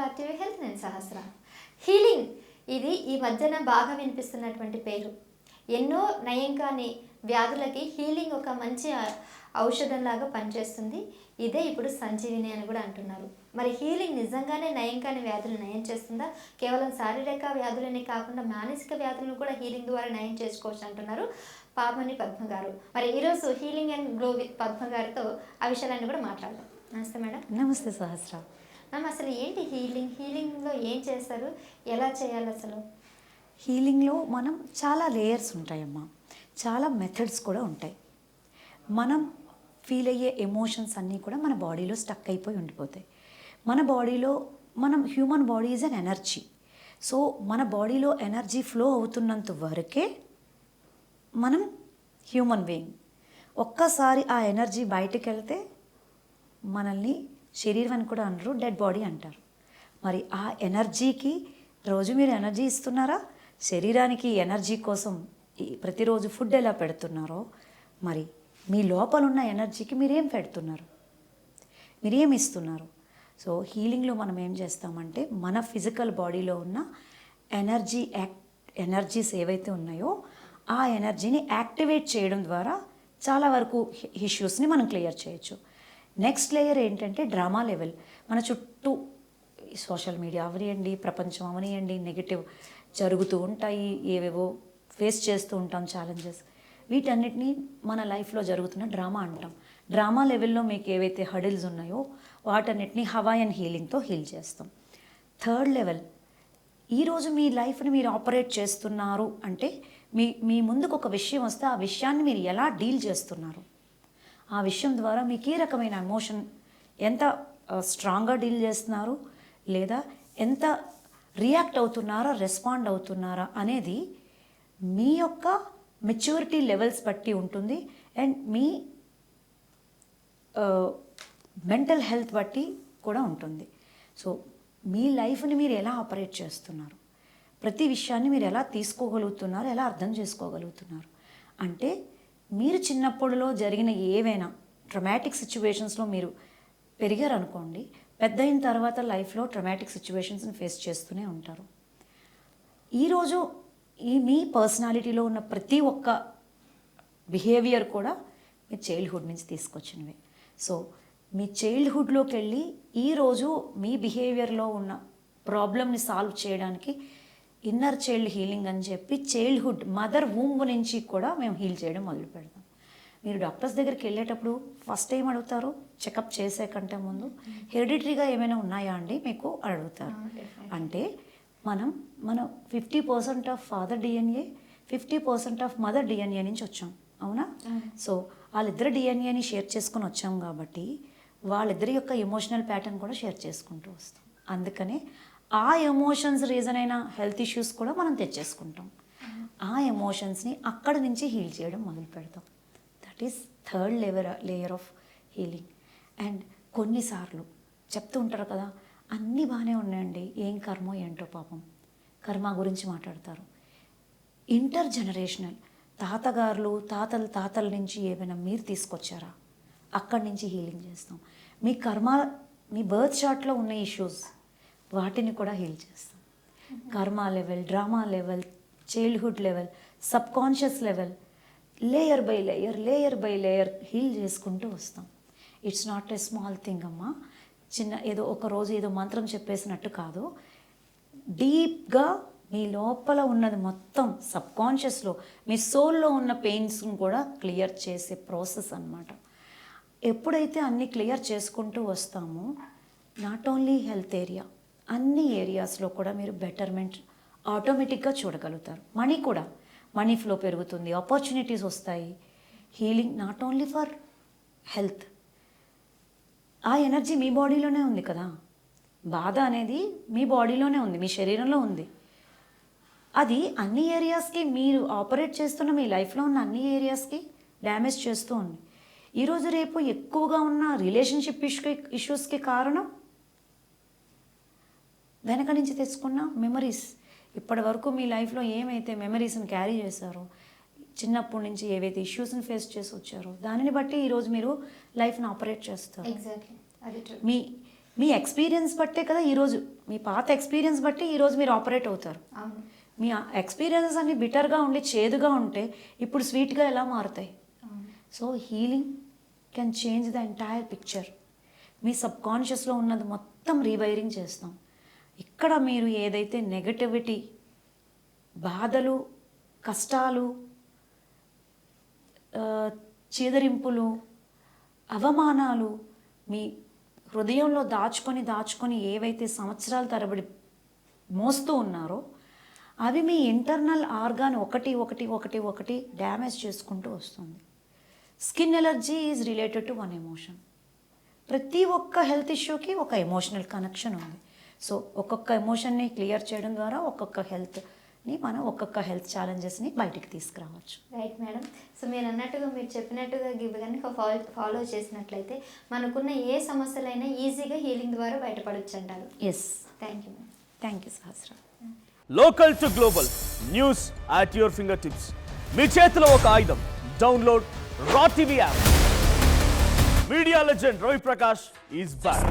RTV health. నేను సహస్ర. Healing ఇది ఈ మధ్యన బాగా వినిపిస్తున్నటువంటి పేరు. ఎన్నో నయం కాని వ్యాధులకి హీలింగ్ ఒక మంచి ఔషధంలాగా పనిచేస్తుంది. ఇదే ఇప్పుడు సంజీవిని అని కూడా అంటున్నారు. మరి హీలింగ్ నిజంగానే నయం కాని వ్యాధులు నయం చేస్తుందా? కేవలం శారీరక వ్యాధులని కాకుండా మానసిక వ్యాధులను కూడా హీలింగ్ ద్వారా నయం చేసుకోవచ్చు అంటున్నారు పామని పద్మ గారు. మరి ఈరోజు healing and glow with Padma గారితో ఆ విషయాలన్నీ కూడా మాట్లాడదాం. నమస్తే మేడం. నమస్తే సహస్ర. మ్యామ్, అసలు ఏంటి హీలింగ్? హీలింగ్లో ఏం చేస్తారు, ఎలా చేయాలి అసలు? హీలింగ్లో మనం చాలా లేయర్స్ ఉంటాయమ్మా, చాలా మెథడ్స్ కూడా ఉంటాయి. మనం ఫీల్ అయ్యే ఎమోషన్స్ అన్నీ కూడా మన బాడీలో స్టక్ అయిపోయి ఉండిపోతాయి. మన బాడీలో human body is an energy. So మన బాడీలో ఎనర్జీ ఫ్లో అవుతున్నంత వరకే మనం హ్యూమన్ బీయింగ్. ఒక్కసారి ఆ ఎనర్జీ బయటకు వెళ్తే మనల్ని శరీరం అని కూడా అనరు, డెడ్ బాడీ అంటారు. మరి ఆ ఎనర్జీకి రోజు మీరు ఎనర్జీ ఇస్తున్నారా? శరీరానికి ఎనర్జీ కోసం ప్రతిరోజు ఫుడ్ ఎలా పెడుతున్నారో, మరి మీ లోపల ఉన్న ఎనర్జీకి మీరేం పెడుతున్నారు, మీరేం ఇస్తున్నారు? సో హీలింగ్లో మనం ఏం చేస్తామంటే మన ఫిజికల్ బాడీలో ఉన్న ఎనర్జీస్ ఏవైతే ఉన్నాయో ఆ ఎనర్జీని యాక్టివేట్ చేయడం ద్వారా చాలా వరకు ఇష్యూస్ని మనం క్లియర్ చేయొచ్చు. నెక్స్ట్ లేయర్ ఏంటంటే డ్రామా లెవెల్. మన చుట్టూ సోషల్ మీడియా అవనియండి, ప్రపంచం అవనియండి, నెగిటివ్ జరుగుతూ ఉంటాయి, ఏవేవో ఫేస్ చేస్తూ ఉంటాం ఛాలెంజెస్. వీటన్నిటినీ మన లైఫ్లో జరుగుతున్న డ్రామా అంటాం. డ్రామా లెవెల్లో మీకు ఏవైతే హడిల్స్ ఉన్నాయో వాటన్నిటిని హవాయన్ హీలింగ్తో హీల్ చేస్తాం. థర్డ్ లెవెల్, ఈరోజు మీ లైఫ్ని మీరు ఆపరేట్ చేస్తున్నారు అంటే మీ ముందుకు ఒక విషయం వస్తే ఆ విషయాన్ని మీరు ఎలా డీల్ చేస్తున్నారు, ఆ విషయం ద్వారా మీకు ఏ రకమైన ఎమోషన్, ఎంత స్ట్రాంగ్గా డీల్ చేస్తున్నారు లేదా ఎంత రియాక్ట్ అవుతున్నారా, రెస్పాండ్ అవుతున్నారా అనేది మీ యొక్క మెచ్యూరిటీ లెవెల్స్ బట్టి ఉంటుంది. అండ్ మీ మెంటల్ హెల్త్ బట్టి కూడా ఉంటుంది. సో మీ లైఫ్ని మీరు ఎలా ఆపరేట్ చేస్తున్నారు, ప్రతి విషయాన్ని మీరు ఎలా తీసుకోగలుగుతున్నారు, ఎలా అర్థం చేసుకోగలుగుతున్నారు అంటే మీరు చిన్నప్పుడులో జరిగిన ఏవైనా ట్రమాటిక్ సిచ్యువేషన్స్లో మీరు పెరిగారనుకోండి, పెద్ద అయిన తర్వాత లైఫ్లో ట్రమాటిక్ సిచ్యువేషన్స్ని ఫేస్ చేస్తూనే ఉంటారు. ఈరోజు మీ పర్సనాలిటీలో ఉన్న ప్రతి ఒక్క బిహేవియర్ కూడా మీ చైల్డ్హుడ్ నుంచి తీసుకొచ్చినవే. సో మీ చైల్డ్హుడ్లోకి వెళ్ళి ఈరోజు మీ బిహేవియర్లో ఉన్న ప్రాబ్లమ్ని సాల్వ్ చేయడానికి ఇన్నర్ చైల్డ్ హీలింగ్ అని చెప్పి చైల్డ్హుడ్ మదర్ వూంబ్ నుంచి కూడా మేము హీల్ చేయడం మొదలు పెడతాం. మీరు డాక్టర్స్ దగ్గరికి వెళ్ళేటప్పుడు ఫస్ట్ ఏం అడుగుతారు, చెకప్ చేసే కంటే ముందు హెరిడిటరీగా ఏమైనా ఉన్నాయా అండి మీకు అడుగుతారు. అంటే మనం 50% of father DNA, 50% of mother DNA నుంచి వచ్చాం, అవునా? సో వాళ్ళిద్దరు డిఎన్ఏని షేర్ చేసుకుని వచ్చాం కాబట్టి వాళ్ళిద్దరి యొక్క ఎమోషనల్ ప్యాటర్న్ కూడా షేర్ చేసుకుంటూ వస్తాం. అందుకనే ఆ ఎమోషన్స్ రీజన్ అయిన హెల్త్ ఇష్యూస్ కూడా మనం తెచ్చేసుకుంటాం. ఆ ఎమోషన్స్ని అక్కడి నుంచి హీల్ చేయడం మొదలు పెడతాం. That is third layer of healing. And కొన్నిసార్లు చెప్తూ ఉంటారు కదా, అన్నీ బాగానే ఉన్నాయండి, ఏం కర్మో ఏంటో పాపం, కర్మ గురించి మాట్లాడతారు. ఇంటర్ జనరేషనల్ తాతగారులు తాతల నుంచి ఏమైనా మీరు తీసుకొచ్చారా, అక్కడి నుంచి హీలింగ్ చేస్తాం. మీ కర్మ, మీ బర్త్ చార్ట్లో ఉన్న ఇష్యూస్ వాటిని కూడా హీల్ చేస్తాం. Karma level, drama level, childhood level, subconscious level, layer by layer heal చేసుకుంటూ వస్తాం. It's not a small thing అమ్మా. ఏదో ఒక రోజు ఏదో మంత్రం చెప్పేసినట్టు కాదు. డీప్గా మీ లోపల ఉన్నది మొత్తం సబ్కాన్షియస్లో మీ సోల్లో ఉన్న పెయిన్స్ని కూడా క్లియర్ చేసే ప్రాసెస్ అన్నమాట. ఎప్పుడైతే అన్నీ క్లియర్ చేసుకుంటూ వస్తామో నాట్ ఓన్లీ హెల్త్ ఏరియా, అన్ని ఏరియాస్లో కూడా మీరు బెటర్మెంట్ ఆటోమేటిక్గా చూడగలుగుతారు. మనీ ఫ్లో పెరుగుతుంది, ఆపర్చునిటీస్ వస్తాయి. Healing not only for health. ఆ ఎనర్జీ మీ బాడీలోనే ఉంది కదా, బాధ అనేది మీ బాడీలోనే ఉంది, మీ శరీరంలో ఉంది. అది అన్ని ఏరియాస్కి, మీరు ఆపరేట్ చేస్తున్న మీ లైఫ్లో ఉన్న అన్ని ఏరియాస్కి డ్యామేజ్ చేస్తూ ఉంది. ఈరోజు రేపు ఎక్కువగా ఉన్న రిలేషన్షిప్ ఇష్యూస్కి కారణం వెనక నుంచి తెచ్చుకున్న మెమరీస్. ఇప్పటి వరకు మీ లైఫ్లో ఏమైతే మెమరీస్ని క్యారీ చేశారో, చిన్నప్పటి నుంచి ఏవైతే ఇష్యూస్ని ఫేస్ చేసి వచ్చారో దానిని బట్టి ఈరోజు మీరు లైఫ్ని ఆపరేట్ చేస్తారు. ఎగ్జాక్ట్లీ, అది మీ మీ ఎక్స్పీరియన్స్ బట్టే కదా ఈరోజు, మీ పాత ఎక్స్పీరియన్స్ బట్టి ఈరోజు మీరు ఆపరేట్ అవుతారు. అవును. మీ ఎక్స్పీరియన్సెస్ అన్ని బిటర్గా ఉండి చేదుగా ఉంటే ఇప్పుడు స్వీట్గా ఎలా మారుతాయి? అవును. So healing can change the entire picture. మీ సబ్కాన్షియస్లో ఉన్నది మొత్తం రీవైరింగ్ చేస్తాం. ఇక్కడ మీరు ఏదైతే నెగటివిటీ, బాధలు, కష్టాలు, చీదరింపులు, అవమానాలు మీ హృదయంలో దాచుకొని ఏవైతే సంవత్సరాల తరబడి మోస్తూ ఉన్నారో అవి మీ ఇంటర్నల్ ఆర్గాన్ ఒకటి డ్యామేజ్ చేసుకుంటూ వస్తుంది. Skin allergy is related to one emotion. ప్రతి ఒక్క హెల్త్ ఇష్యూకి ఒక ఎమోషనల్ కనెక్షన్ ఉంది. సో ఒక్కొక్క ఎమోషన్ని క్లియర్ చేయడం ద్వారా ఒక్కొక్క హెల్త్ ఛాలెంజెస్ని బయటికి తీసుకురావచ్చు. Right madam. సో మీరు అన్నట్టుగా, మీరు చెప్పినట్టుగా కనుక ఫాలో చేసినట్లయితే మనకున్న ఏ సమస్యలైనా ఈజీగా హీలింగ్ ద్వారా బయటపడవచ్చు అంటారు. Yes. Thank you madam. Thank you Sahasra. Local to global news at your finger tips. మీ చేతిలో ఒక ఆయుధం. Download Raw TV app. Media legend Ravi Prakash is back.